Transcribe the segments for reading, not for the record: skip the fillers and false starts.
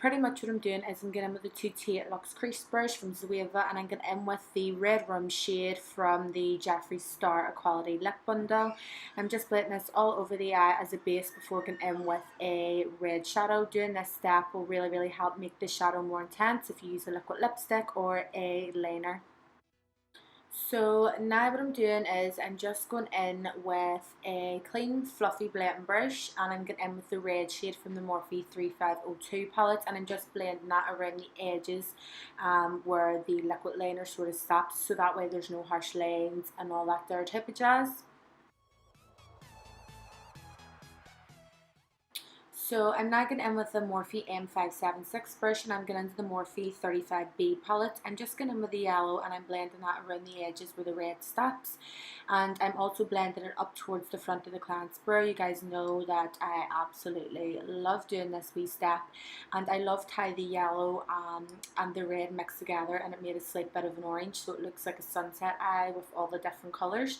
pretty much what I'm doing is I'm getting in with the 2T Luxe Crease Brush from Zoeva, and I'm getting in with the Red Rum shade from the Jeffree Star Equality Lip Bundle. I'm just blending this all over the eye as a base before getting in with a red shadow. Doing this step will really help make the shadow more intense if you use a liquid lipstick or a liner. So now what I'm doing is I'm just going in with a clean fluffy blending brush, and I'm getting in with the red shade from the Morphe 3502 palette, and I'm just blending that around the edges where the liquid liner sort of stops, so that way there's no harsh lines and all that there type of jazz. So I'm now going in with the Morphe M576 brush, and I'm going into the Morphe 35B palette. I'm just going in with the yellow and I'm blending that around the edges where the red stops. And I'm also blending it up towards the front of the cleansed brow. You guys know that I absolutely love doing this wee step. And I loved how the yellow and the red mixed together, and it made a slight bit of an orange, so it looks like a sunset eye with all the different colours.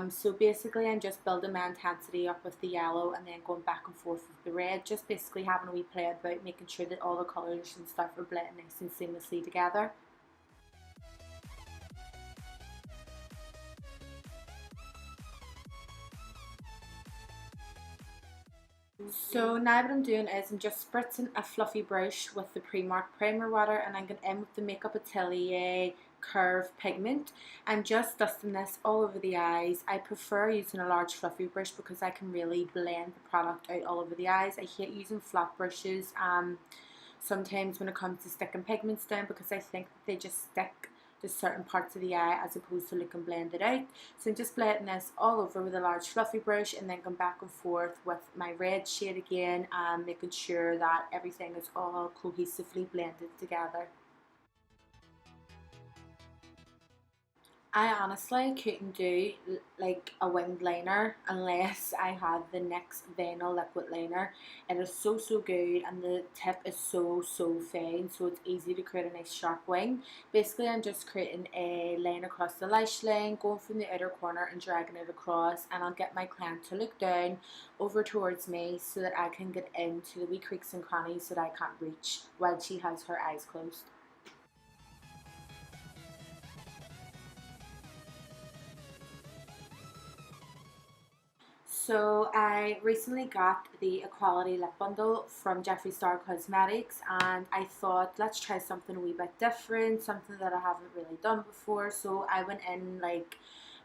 So basically I'm just building my intensity up with the yellow and then going back and forth with the red, just basically having a wee play about making sure that all the colours and stuff are blending nice and seamlessly together. So now what I'm doing is I'm just spritzing a fluffy brush with the Primark primer water, and I'm going in with the Makeup Atelier Curve pigment. I'm just dusting this all over the eyes. I prefer using a large fluffy brush because I can really blend the product out all over the eyes. I hate using flat brushes sometimes when it comes to sticking pigments down, because I think that they just stick to certain parts of the eye as opposed to looking blended out. So I'm just blending this all over with a large fluffy brush, and then going back and forth with my red shade again, making sure that everything is all cohesively blended together. I honestly couldn't do like a winged liner unless I had the NYX vinyl liquid liner. It is so good, and the tip is so fine, so it's easy to create a nice sharp wing. Basically I'm just creating a line across the lash line, going from the outer corner and dragging it across, and I'll get my client to look down over towards me so that I can get into the wee creaks and crannies that I can't reach while she has her eyes closed. So I recently got the Equality Lip Bundle from Jeffree Star Cosmetics, and I thought let's try something a wee bit different, something that I haven't really done before. So I went in like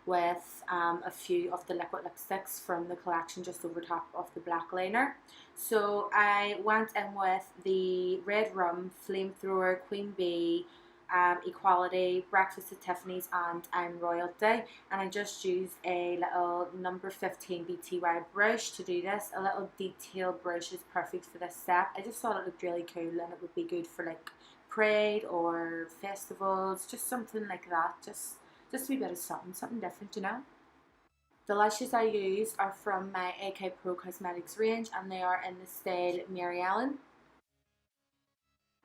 with a few of the liquid lipsticks from the collection just over top of the black liner. So I went in with the Red Rum, Flamethrower, Queen Bee, Equality, Breakfast at Tiffany's, and I'm Royalty, and I just used a little number 15 BTY brush to do this. A little detail brush is perfect for this step. I just thought it looked really cool and it would be good for like parade or festivals, just something like that, just a wee bit of something different, you know. The lashes I used are from my AK Pro Cosmetics range, and they are in the style Mary Ellen.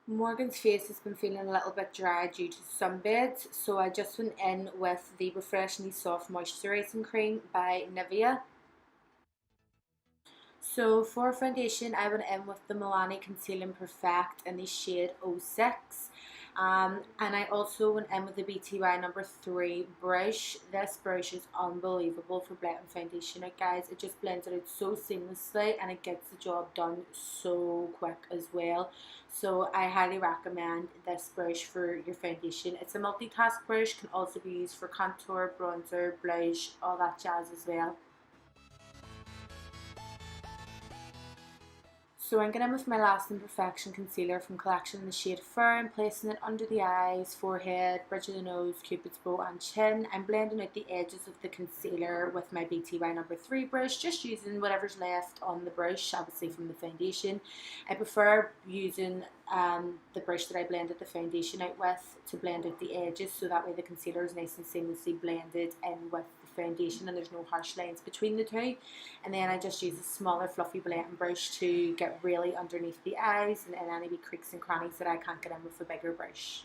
Morgan's face has been feeling a little bit dry due to sunbeds, so I just went in with the Refreshingly Soft Moisturising Cream by Nivea. So for foundation, I went in with the Milani Concealing Perfect in the shade 06. And I also went in with the BTY number 3 brush. This brush is unbelievable for blending foundation out, guys. It just blends it out so seamlessly, and it gets the job done so quick as well. So I highly recommend this brush for your foundation. It's a multitask brush, can also be used for contour, bronzer, blush, all that jazz as well. So I'm going in with my Last Imperfection concealer from Collection in the shade Fern, placing it under the eyes, forehead, bridge of the nose, cupid's bow and chin. I'm blending out the edges of the concealer with my BTY number 3 brush, just using whatever's left on the brush, obviously from the foundation. I prefer using the brush that I blended the foundation out with to blend out the edges, so that way the concealer is nice and seamlessly blended in with the foundation and there's no harsh lines between the two. And then I just use a smaller fluffy blending brush to get really underneath the eyes and any wee creaks and crannies that I can't get in with a bigger brush.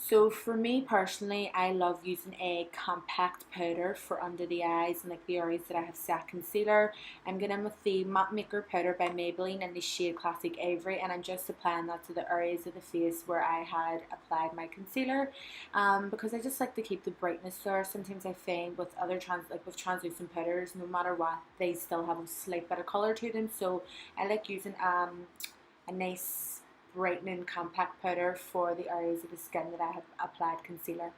So for me personally, I love using a compact powder for under the eyes and like the areas that I have set concealer. I'm going in with the Matte Maker powder by Maybelline in the shade Classic Ivory, and I'm just applying that to the areas of the face where I had applied my concealer, because I just like to keep the brightness there. Sometimes I find with with translucent powders, no matter what, they still have a slight bit of colour to them. So I like using a nice brightening compact powder for the areas of the skin that I have applied concealer.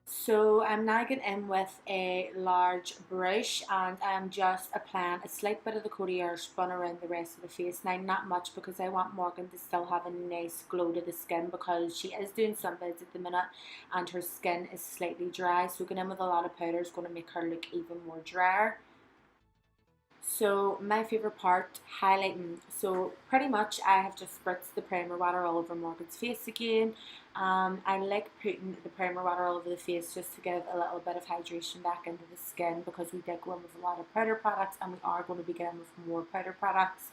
So I'm now getting in with a large brush and I'm just applying a slight bit of the Coty spun around the rest of the face. Now not much, because I want Morgan to still have a nice glow to the skin, because she is doing sunbeds at the minute and her skin is slightly dry. So getting in with a lot of powder is going to make her look even more drier. So my favorite part, highlighting. So pretty much I have just spritzed the primer water all over Morgan's face again. I like putting the primer water all over the face just to give a little bit of hydration back into the skin, because we did go in with a lot of powder products and we are going to be getting with more powder products.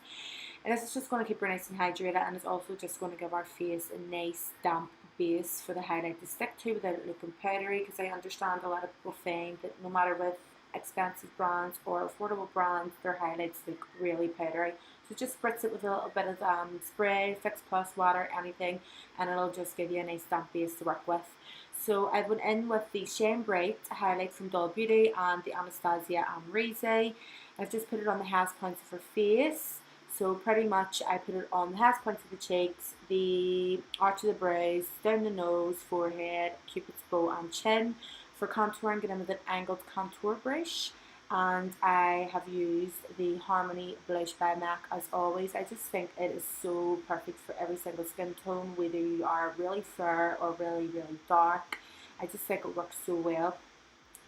And this is just going to keep her nice and hydrated, and it's also just going to give our face a nice damp base for the highlight to stick to without it looking powdery, because I understand a lot of people find that no matter with expensive brands or affordable brands, their highlights look really powdery. So just spritz it with a little bit of spray, Fix Plus water, anything, and it'll just give you a nice damp base to work with. So I went in with the Shine Bright highlight from Doll Beauty and the Anastasia Amrezy. I've just put it on the half points of her face. So pretty much I put it on the half points of the cheeks, the arch of the brows, down the nose, forehead, cupid's bow and chin. For contour, I'm getting with an angled contour brush, and I have used the Harmony blush by MAC as always. I just think it is so perfect for every single skin tone, whether you are really fair or really dark. I just think it works so well.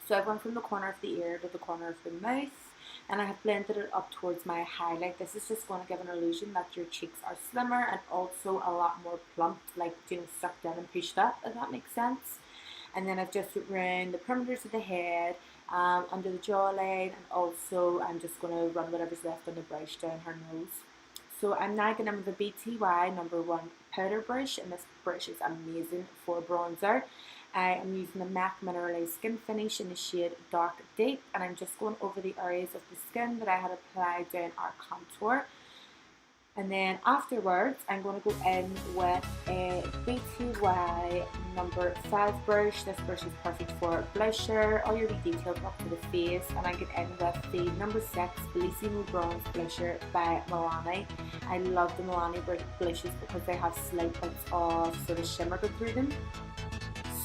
So I've gone from the corner of the ear to the corner of the mouth, and I have blended it up towards my highlight. This is just going to give an illusion that your cheeks are slimmer and also a lot more plumped, like, you know, sucked in and pushed up, if that makes sense. And then I've just put around the perimeters of the head, under the jawline, and also I'm just going to run whatever's left on the brush down her nose. So I'm now going in with the BTY #1 powder brush, and this brush is amazing for bronzer. I am using the MAC Mineralized Skin Finish in the shade Dark Deep, and I'm just going over the areas of the skin that I had applied down our contour. And then afterwards, I'm going to go in with a BTY #5 brush. This brush is perfect for blusher, all your wee details up to the face. And I get in with the #6 Bellissimo Bronze Blusher by Milani. I love the Milani blushes because they have slight bits of sort of shimmer go through them.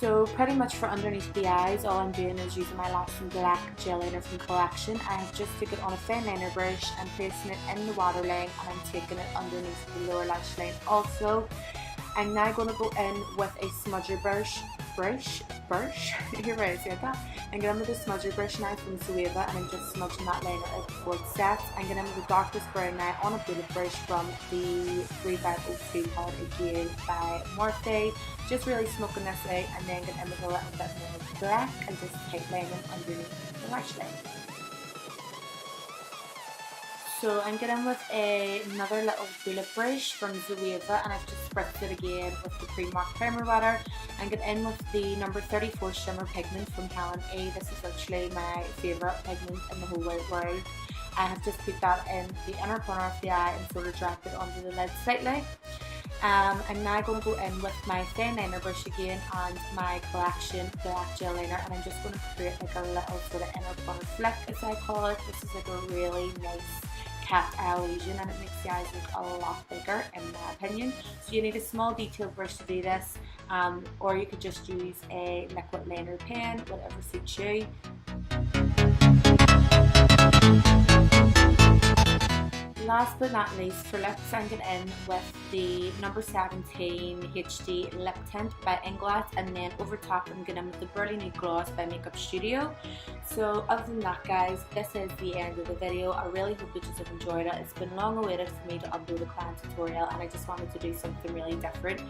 So pretty much for underneath the eyes, all I'm doing is using my Lasting Black Gel Liner from Collection. I have just took it on a fine liner brush and placing it in the waterline, and I'm taking it underneath the lower lash line also. I'm now going to go in with a smudger brush, you're right, I said that. I'm going in with a smudger brush now from Zoeva, and I'm just smudging that liner out before it sets. I'm going in with the darkest brown now on a bullet brush from the 3502 palette again by Morphe. Just really smoking this out, and then get in with a little bit more black and just tightening underneath the lash line. So I'm getting with another little bullet brush from Zoeva, and I've just spritzed it again with the Primark primer water. I'm getting in with the #34 shimmer pigment from Helen A. This is actually my favourite pigment in the whole wide world. I have just put that in the inner corner of the eye and sort of dragged it onto the lid slightly. I'm now going to go in with my fine liner brush again and my Collection Black Gel Liner, and I'm just going to create like a little sort of inner corner flick, as I call it. This is like a really nice cat eye illusion, and it makes the eyes look a lot bigger in my opinion. So you need a small detailed brush to do this, or you could just use a liquid liner pen, whatever suits you. Last but not least, for lips, I'm going in with the #17 HD Lip Tint by Inglot, and then over top I'm going in with the Burly Nude Gloss by Makeup Studio. So other than that, guys, this is the end of the video. I really hope that you have enjoyed it. It's been long awaited for me to upload a client tutorial, and I just wanted to do something really different.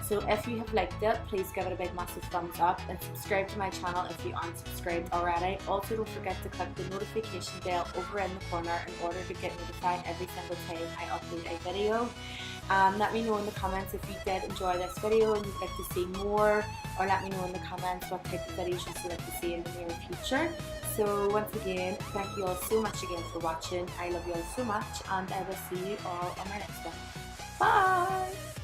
So if you have liked it, please give it a big massive thumbs up and subscribe to my channel if you aren't subscribed already. Also, don't forget to click the notification bell over in the corner in order to get notified every single time I upload a video. Let me know in the comments if you did enjoy this video and you'd like to see more, or let me know in the comments what type of videos you'd like to see in the near future. So once again, thank you all so much again for watching. I love you all so much, and I will see you all on my next one. Bye!